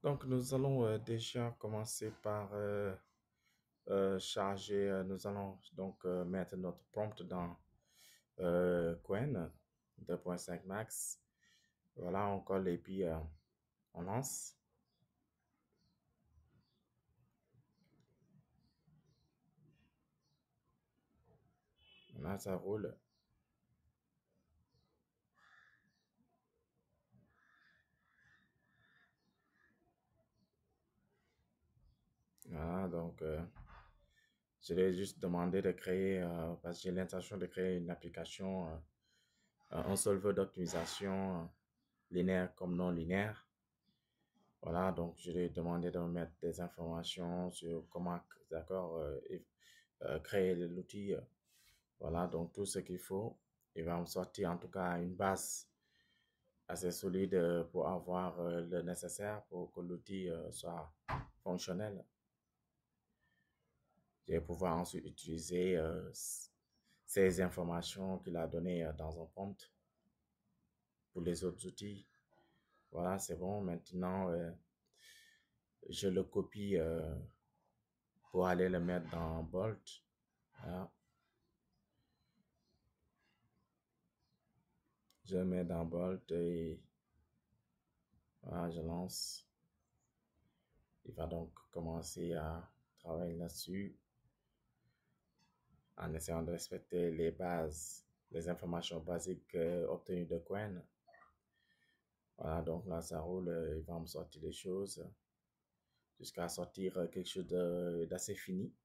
Donc, nous allons déjà commencer par charger. Nous allons donc mettre notre prompt dans Qwen 2.5 Max. Voilà, on colle et puis on lance. Là, ça roule. Voilà, donc je vais juste demander de créer, parce que j'ai l'intention de créer une application, un solver d'optimisation linéaire comme non linéaire. Voilà, donc je vais demander de me mettre des informations sur comment, d'accord, créer l'outil. Voilà, donc tout ce qu'il faut. Il va me sortir en tout cas une base assez solide pour avoir le nécessaire pour que l'outil soit fonctionnel. Je vais pouvoir ensuite utiliser ces informations qu'il a données dans un prompt pour les autres outils. Voilà, c'est bon. Maintenant, je le copie pour aller le mettre dans Bolt. Voilà. Je le mets dans Bolt et voilà, je lance. Il va donc commencer à travailler là-dessus en essayant de respecter les bases, les informations basiques obtenues de Qwen. Voilà, donc là, ça roule. Il va me sortir des choses jusqu'à sortir quelque chose d'assez fini.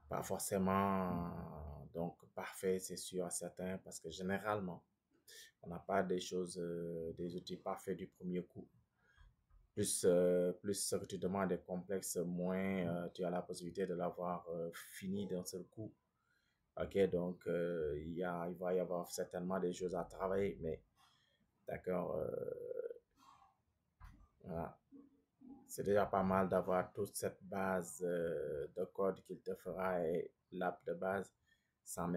Pas forcément donc parfait, c'est sûr, certain, parce que généralement, on n'a pas des choses, des outils parfaits du premier coup. Plus ce que tu demandes est complexe, moins tu as la possibilité de l'avoir fini d'un seul coup. Ok, donc il va y avoir certainement des choses à travailler, mais d'accord, voilà. C'est déjà pas mal d'avoir toute cette base de code qu'il te fera et l'app de base sans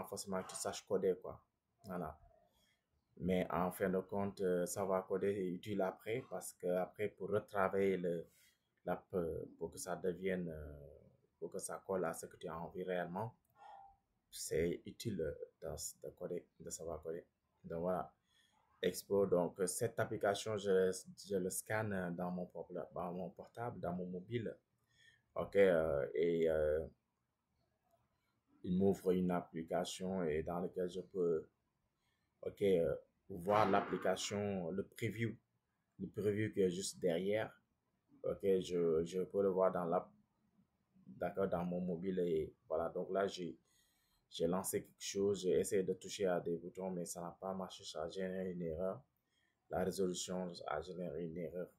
forcément que tu saches coder, quoi. Voilà. Mais en fin de compte, savoir coder est utile après parce que après, pour retravailler l'app, pour que ça devienne, pour que ça colle à ce que tu as envie réellement, c'est utile de coder, de savoir coder. Donc voilà. Expo, donc cette application, je le scanne dans mon portable, dans mon mobile. OK, et il m'ouvre une application et dans laquelle je peux, OK, voir l'application, le preview qui est juste derrière. OK, je peux le voir dans l'app, d'accord, dans mon mobile et voilà. Donc là, j'ai lancé quelque chose, j'ai essayé de toucher à des boutons, mais ça n'a pas marché, ça a généré une erreur. La résolution a généré une erreur.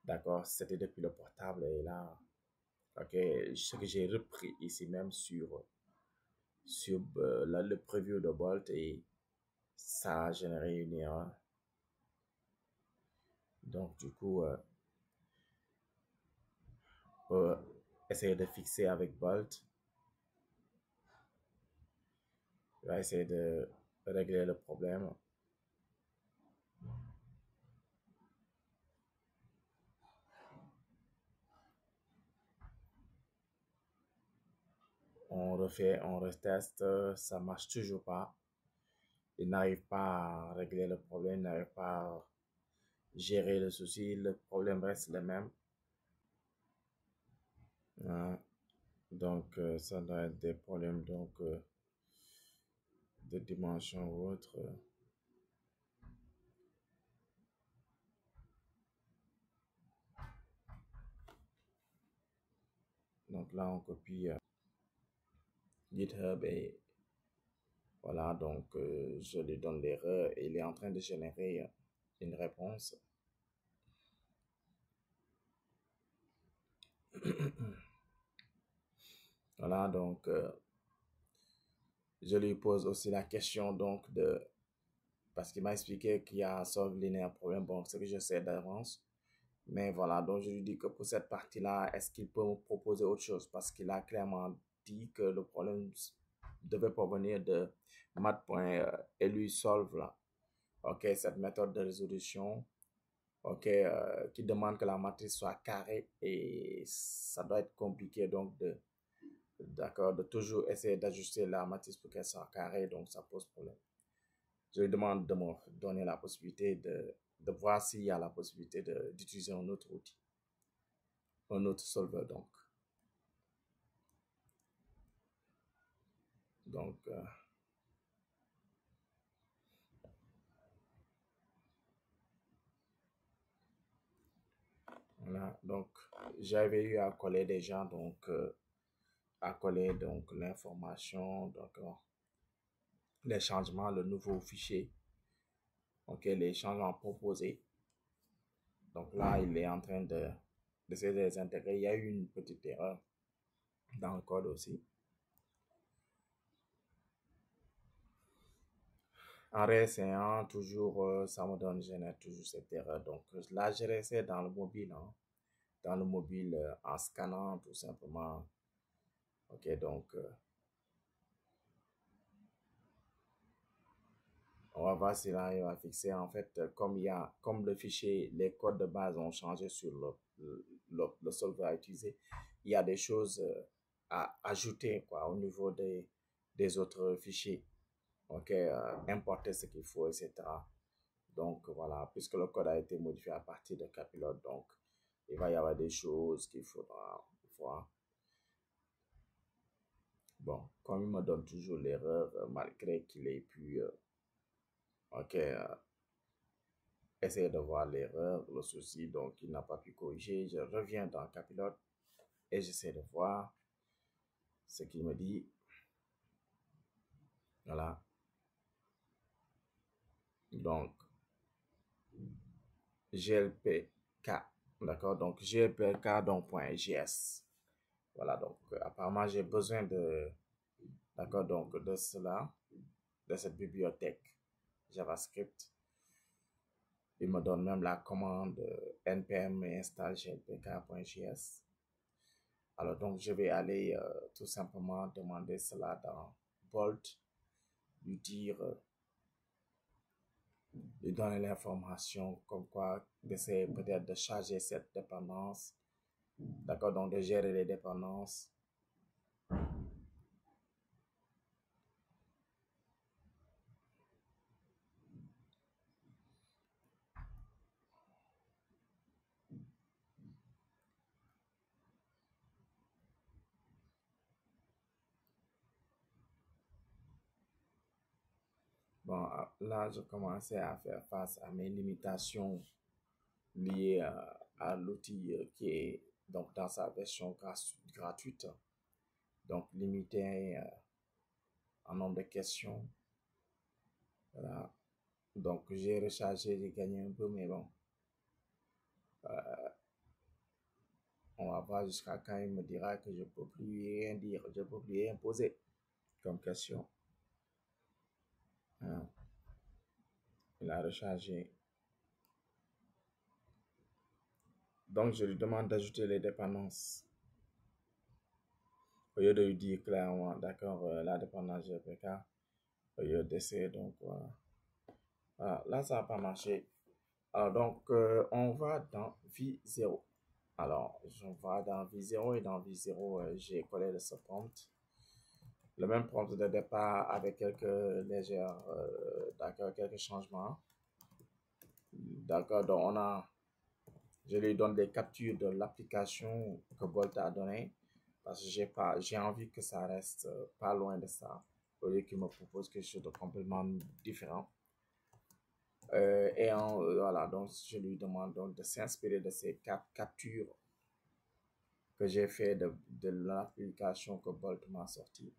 D'accord, c'était depuis le portable et là, ok, ce que j'ai repris ici même sur le preview de Bolt et ça a généré une erreur. Donc, du coup, euh, essayer de fixer avec Bolt. Je vais essayer de régler le problème. On refait, on reteste, ça marche toujours pas. Il n'arrive pas à régler le problème, il n'arrive pas à gérer le souci, le problème reste le même. Hein. Donc, ça doit être des problèmes donc, de dimension ou autre. Donc là, on copie GitHub et voilà, donc je lui donne l'erreur et il est en train de générer une réponse. Voilà, donc je lui pose aussi la question donc parce qu'il m'a expliqué qu'il y a un solve linéaire problème, bon, ce que je sais d'avance. Mais voilà, donc je lui dis que pour cette partie-là, est-ce qu'il peut me proposer autre chose? Parce qu'il a clairement dit que le problème devait provenir de mat.lui solve là. Ok, cette méthode de résolution ok, qui demande que la matrice soit carrée et ça doit être compliqué donc d'accord, de toujours essayer d'ajuster la matrice pour qu'elle soit carrée, donc ça pose problème. Je lui demande de me donner la possibilité de voir s'il y a la possibilité d'utiliser un autre outil, un autre solver donc. Donc, voilà, donc j'avais eu à coller des gens, donc à coller donc l'information, donc les changements, le nouveau fichier, ok, les changements proposés. Donc là, il est en train d'essayer de les intégrer. Il y a eu une petite erreur dans le code aussi. En réessayant, toujours, ça me donne, génère toujours cette erreur. Donc là, je réessaye dans le mobile, hein, dans le mobile en scannant tout simplement. Ok, donc on va voir si là il va fixer. En fait, comme le fichier, les codes de base ont changé sur le solver à utiliser, il y a des choses à ajouter quoi, au niveau des autres fichiers. Ok, importer ce qu'il faut, etc. Donc voilà, puisque le code a été modifié à partir de Capilote, donc il va y avoir des choses qu'il faudra voir. Bon, comme il me donne toujours l'erreur, malgré qu'il ait pu, ok, essayer de voir l'erreur, le souci, donc il n'a pas pu corriger. Je reviens dans Capilote et j'essaie de voir ce qu'il me dit. Voilà. Donc, GLPK. D'accord. Donc, GLPK, donc, .js. Voilà. Donc, apparemment, j'ai besoin d'accord, donc, de cela, de cette bibliothèque JavaScript. Il me donne même la commande npm install glpk.js. Alors, donc, je vais aller tout simplement demander cela dans Bolt, lui dire, lui donner l'information comme quoi d'essayer peut-être de charger cette dépendance, d'accord, donc de gérer les dépendances. Bon, là, je commençais à faire face à mes limitations liées à l'outil qui est donc dans sa version gratuite, donc limité en nombre de questions. Voilà. Donc, j'ai rechargé, j'ai gagné un peu, mais bon, on va voir jusqu'à quand il me dira que je peux plus rien dire, je peux plus rien poser comme question. Hein. Il a rechargé. Donc, je lui demande d'ajouter les dépendances. Au lieu de lui dire clairement, d'accord, la dépendance GPK, au lieu d'essayer, donc voilà. Voilà, là, ça n'a pas marché. Alors, donc, on va dans V0. Alors, je vais dans V0 et dans V0, j'ai collé ce prompt. Le même prompt de départ avec quelques légères, d'accord, quelques changements. D'accord, donc je lui donne des captures de l'application que Bolt a donné parce que j'ai envie que ça reste pas loin de ça au lieu qu'il me propose quelque chose de complètement différent. Voilà, donc je lui demande donc de s'inspirer de ces captures que j'ai fait de l'application que Bolt m'a sorti.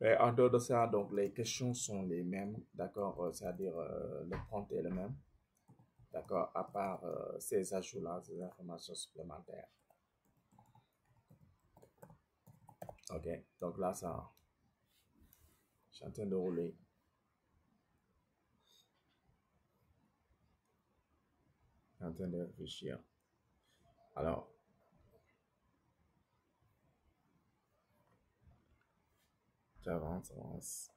Et en dehors de ça, donc les questions sont les mêmes, d'accord, c'est-à-dire le prompt est le même, d'accord, à part ces ajouts-là, ces informations supplémentaires. Ok, donc là, ça, je suis en train de rouler. Je suis en train de réfléchir. Alors, j'avance, avance.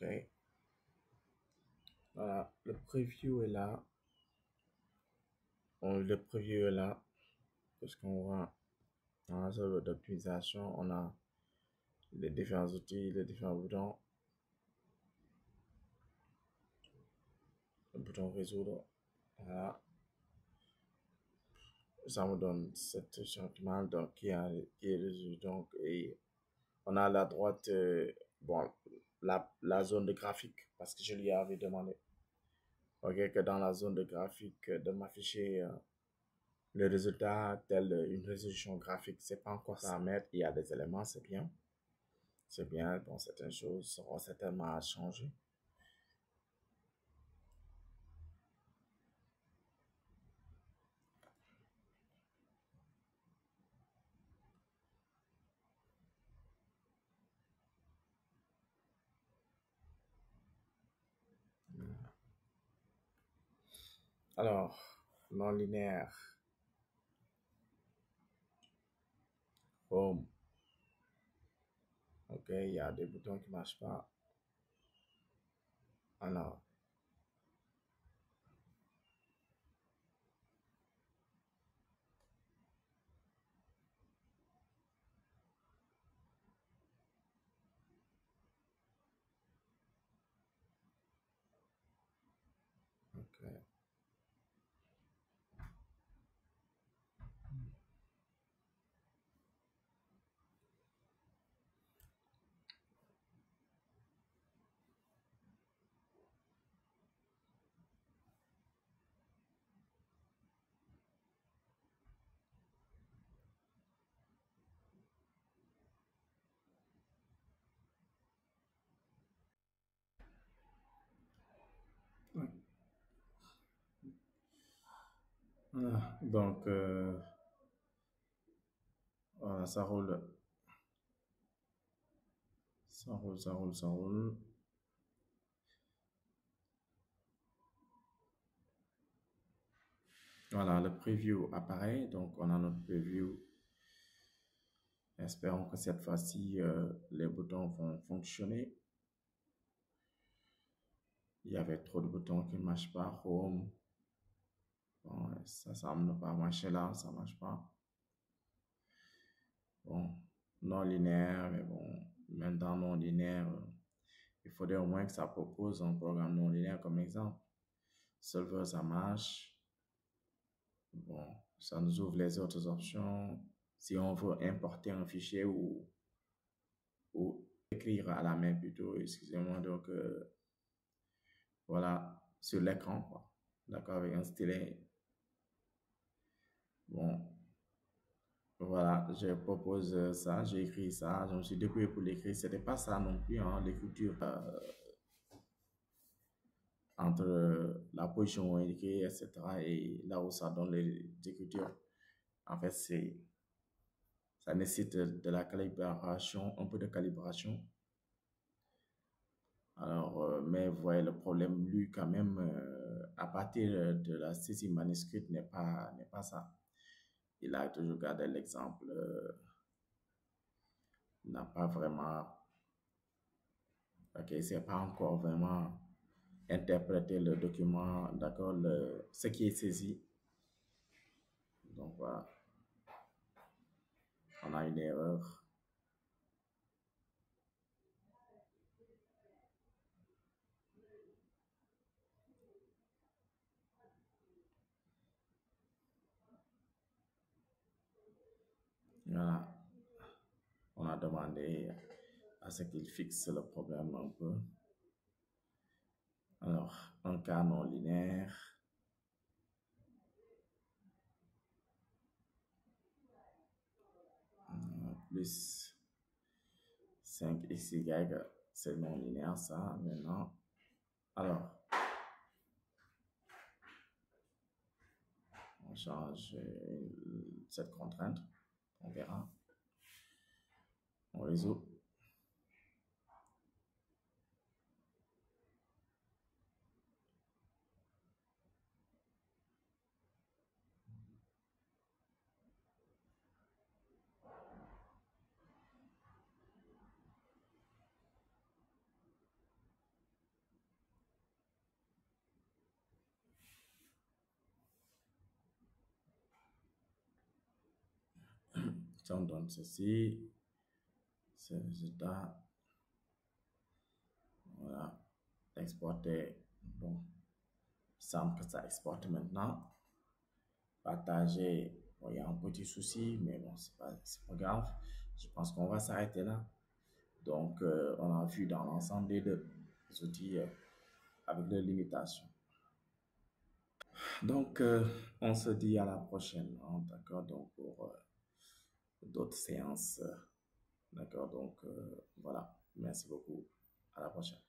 OK. Voilà, le preview est là. Le preview est là. Parce qu'on voit dans la zone d'optimisation, on a les différents outils, les différents boutons. Le bouton résoudre. Voilà. Ça me donne cette changement donc qui est résolu. Donc, et on a à la droite, bon, la zone de graphique parce que je lui avais demandé. Ok, que dans la zone de graphique, de m'afficher le résultat tel une résolution graphique. C'est pas encore ça à mettre. Il y a des éléments, c'est bien. C'est bien. Bon, certaines choses seront certainement à changer. Alors, non linéaire, home. Ok, il y a des boutons qui marchent pas. Alors, ok. Ouais. Voilà. Donc, voilà, ça roule. Ça roule, ça roule, ça roule. Voilà, le preview apparaît. Donc, on a notre preview. Espérons que cette fois-ci, les boutons vont fonctionner. Il y avait trop de boutons qui ne marchent pas. Home. Bon, ça semble ne pas marcher là. Ça ne marche pas. Bon, non linéaire, mais bon, même dans non linéaire, il faudrait au moins que ça propose un programme non linéaire comme exemple. Solver, ça marche. Bon, ça nous ouvre les autres options. Si on veut importer un fichier ou écrire à la main plutôt, excusez-moi, donc voilà, sur l'écran, quoi. D'accord, avec un stylet. Bon, voilà, je propose ça, j'ai écrit ça, je me suis débrouillé pour l'écrire. C'était pas ça non plus, hein, l'écriture entre la position où on écrit, etc. et là où ça donne les écritures. En fait, ça nécessite de la calibration, un peu de calibration. Alors, mais vous voyez, le problème, lui, quand même, à partir de la saisie manuscrite, n'est pas ça. Il a toujours gardé l'exemple, n'a pas vraiment, ok, c'est pas encore vraiment interprété le document, d'accord, ce qui est saisi. Donc voilà, on a une erreur. Voilà, on a demandé à ce qu'il fixe le problème un peu. Alors, un cas non linéaire. Plus 5xy, c'est non linéaire ça maintenant. Alors, on change cette contrainte, on verra. On résout. Si on donne ceci, c'est le résultat. Voilà. Exporter. Bon, il semble que ça exporte maintenant. Partager. Bon, il y a un petit souci, mais bon, c'est pas grave. Je pense qu'on va s'arrêter là. Donc, on a vu dans l'ensemble des deux outils avec leurs limitations. Donc, on se dit à la prochaine, hein, d'accord? Donc, pour d'autres séances, d'accord? Donc, voilà. Merci beaucoup. À la prochaine.